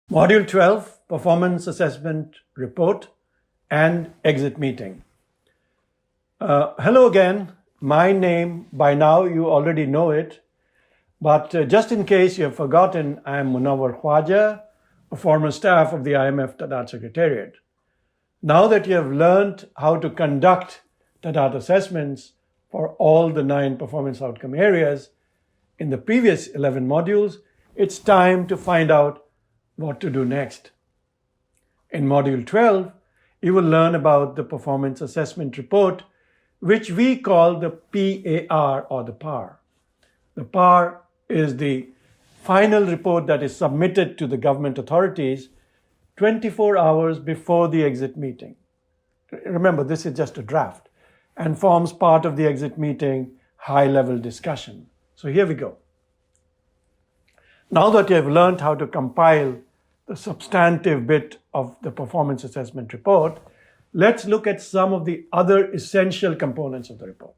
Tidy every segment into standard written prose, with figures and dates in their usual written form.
Module 12, Performance Assessment Report and Exit Meeting. Hello again. My name, by now you already know it, but just in case you have forgotten, I am Munawer Khwaja, a former staff of the IMF TADAT Secretariat. Now that you have learned how to conduct TADAT assessments for all the 9 performance outcome areas in the previous 11 modules, it's time to find out what to do next. In Module 12, you will learn about the Performance Assessment Report, which we call the PAR or the PAR. The PAR is the final report that is submitted to the government authorities 24 hours before the exit meeting. Remember, this is just a draft and forms part of the exit meeting high-level discussion. So here we go. Now that you have learned how to compile the substantive bit of the performance assessment report, let's look at some of the other essential components of the report.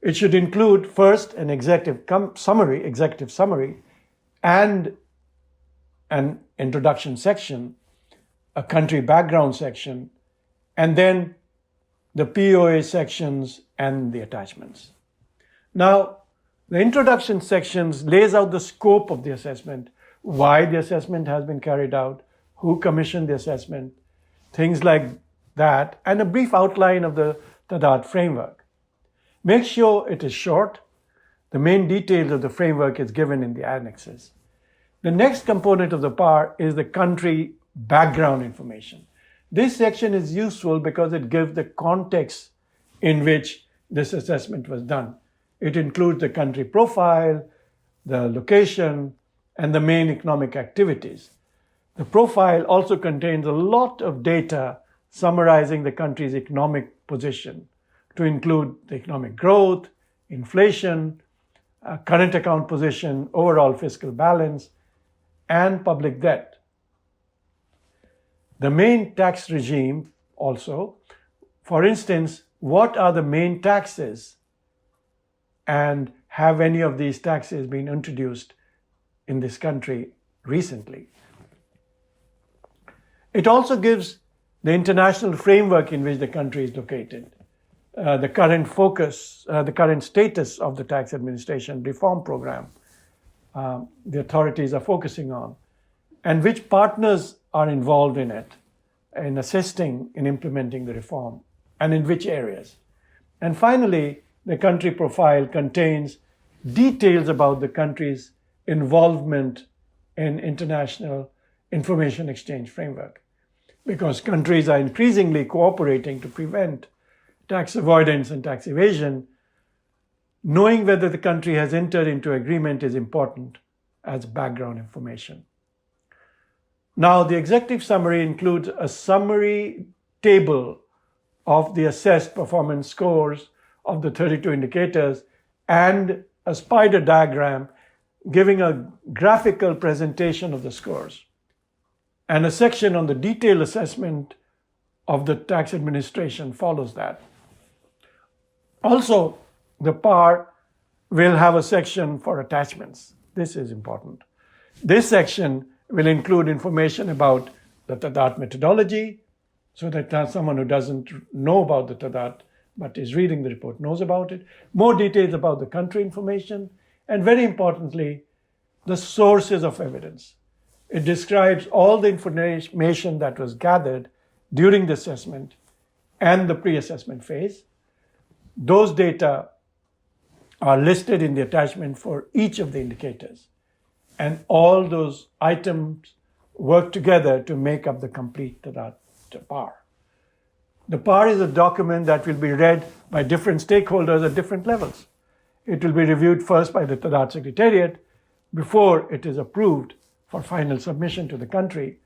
It should include first an executive summary, and an introduction section, a country background section, and then the POA sections and the attachments. Now, the introduction sections lays out the scope of the assessment, why the assessment has been carried out, who commissioned the assessment, things like that, and a brief outline of the TADAT framework. Make sure it is short. The main details of the framework is given in the annexes. The next component of the PAR is the country background information. This section is useful because it gives the context in which this assessment was done. It includes the country profile, the location, and the main economic activities. The profile also contains a lot of data summarizing the country's economic position, to include the economic growth, inflation, current account position, overall fiscal balance, and public debt. The main tax regime also, for instance, what are the main taxes and have any of these taxes been introduced in this country recently? It also gives the international framework in which the country is located, the current focus, the current status of the tax administration reform program the authorities are focusing on, and which partners are involved in it, in assisting in implementing the reform, and in which areas. And finally, the country profile contains details about the country's involvement in international information exchange framework, because countries are increasingly cooperating to prevent tax avoidance and tax evasion. Knowing whether the country has entered into agreement is important as background information. Now, the executive summary includes a summary table of the assessed performance scores of the 32 indicators and a spider diagram giving a graphical presentation of the scores, and a section on the detailed assessment of the tax administration follows that. Also, the PAR will have a section for attachments. This is important. This section will include information about the TADAT methodology, so that someone who doesn't know about the TADAT but is reading the report knows about it. More details about the country information, and very importantly, the sources of evidence. It describes all the information that was gathered during the assessment and the pre-assessment phase. Those data are listed in the attachment for each of the indicators, and all those items work together to make up the complete TADAT PAR. The PAR is a document that will be read by different stakeholders at different levels. It will be reviewed first by the TADAT Secretariat before it is approved for final submission to the country.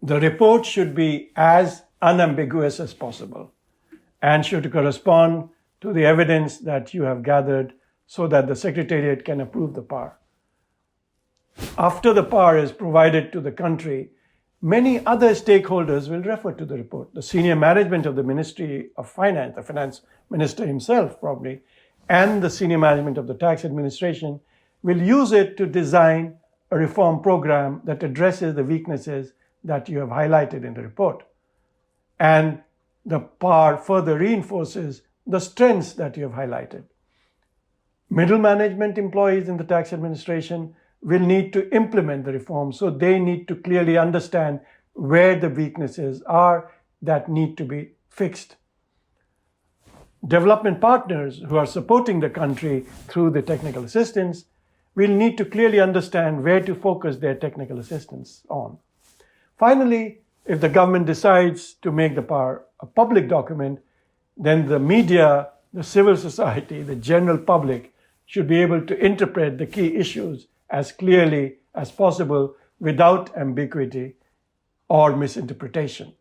The report should be as unambiguous as possible and should correspond to the evidence that you have gathered so that the Secretariat can approve the PAR. After the PAR is provided to the country, many other stakeholders will refer to the report. The senior management of the Ministry of Finance, the finance minister himself probably, and the senior management of the tax administration will use it to design a reform program that addresses the weaknesses that you have highlighted in the report. And the PAR further reinforces the strengths that you have highlighted. Middle management employees in the tax administration will need to implement the reform, so they need to clearly understand where the weaknesses are that need to be fixed. Development partners who are supporting the country through the technical assistance will need to clearly understand where to focus their technical assistance on. Finally, if the government decides to make the PAR a public document, then the media, the civil society, the general public should be able to interpret the key issues as clearly as possible without ambiguity or misinterpretation.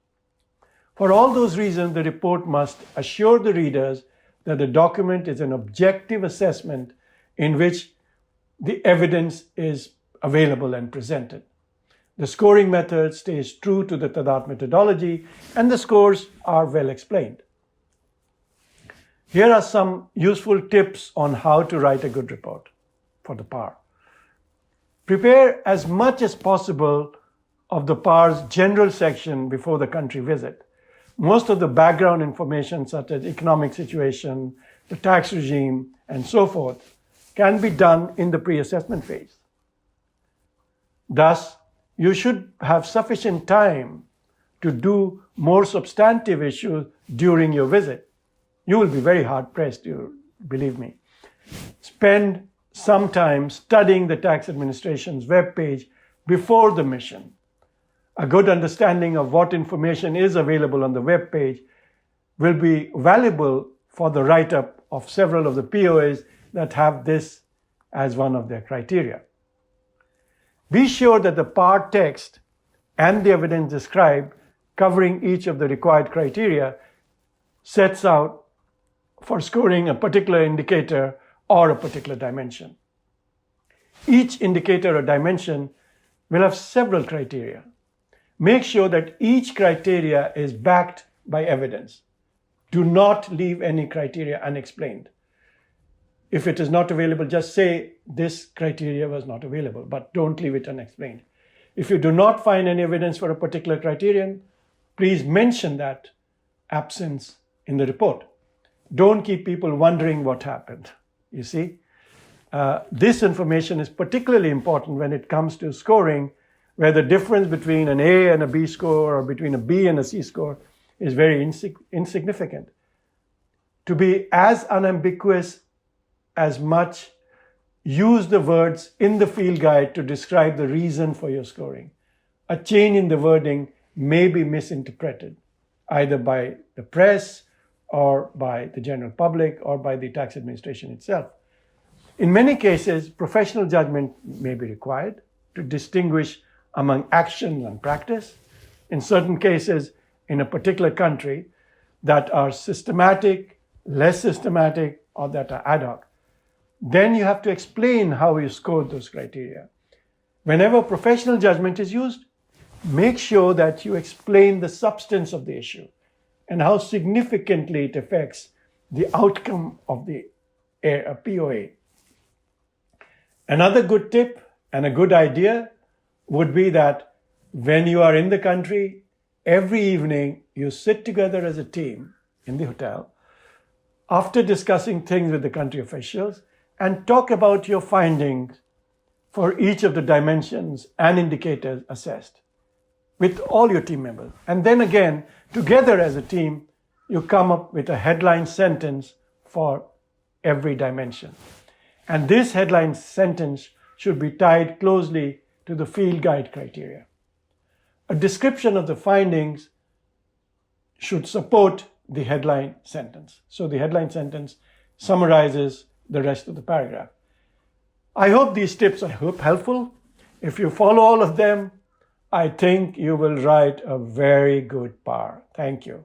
For all those reasons, the report must assure the readers that the document is an objective assessment in which the evidence is available and presented. The scoring method stays true to the TADAT methodology, and the scores are well explained. Here are some useful tips on how to write a good report for the PAR. Prepare as much as possible of the PAR's general section before the country visit. Most of the background information, such as economic situation, the tax regime, and so forth, can be done in the pre-assessment phase. Thus, you should have sufficient time to do more substantive issues during your visit. You will be very hard-pressed, believe me. Spend some time studying the tax administration's webpage before the mission. A good understanding of what information is available on the webpage will be valuable for the write-up of several of the POAs that have this as one of their criteria. Be sure that the PAR text and the evidence described covering each of the required criteria sets out for scoring a particular indicator or a particular dimension. Each indicator or dimension will have several criteria. Make sure that each criteria is backed by evidence. Do not leave any criteria unexplained. If it is not available, just say this criteria was not available, but don't leave it unexplained. If you do not find any evidence for a particular criterion, please mention that absence in the report. Don't keep people wondering what happened. You see, this information is particularly important when it comes to scoring, where the difference between an A and a B score or between a B and a C score is very insignificant. To be as unambiguous as much, use the words in the field guide to describe the reason for your scoring. A change in the wording may be misinterpreted, either by the press or by the general public or by the tax administration itself. In many cases, professional judgment may be required to distinguish among action and practice. In certain cases, in a particular country, that are systematic, less systematic, or that are ad hoc. Then you have to explain how you scored those criteria. Whenever professional judgment is used, make sure that you explain the substance of the issue and how significantly it affects the outcome of the POA. Another good tip and a good idea would be that when you are in the country, every evening you sit together as a team in the hotel after discussing things with the country officials and talk about your findings for each of the dimensions and indicators assessed with all your team members. And then again, together as a team, you come up with a headline sentence for every dimension. And this headline sentence should be tied closely to the field guide criteria. A description of the findings should support the headline sentence. So the headline sentence summarizes the rest of the paragraph. I hope these tips are helpful. If you follow all of them, I think you will write a very good PAR. Thank you.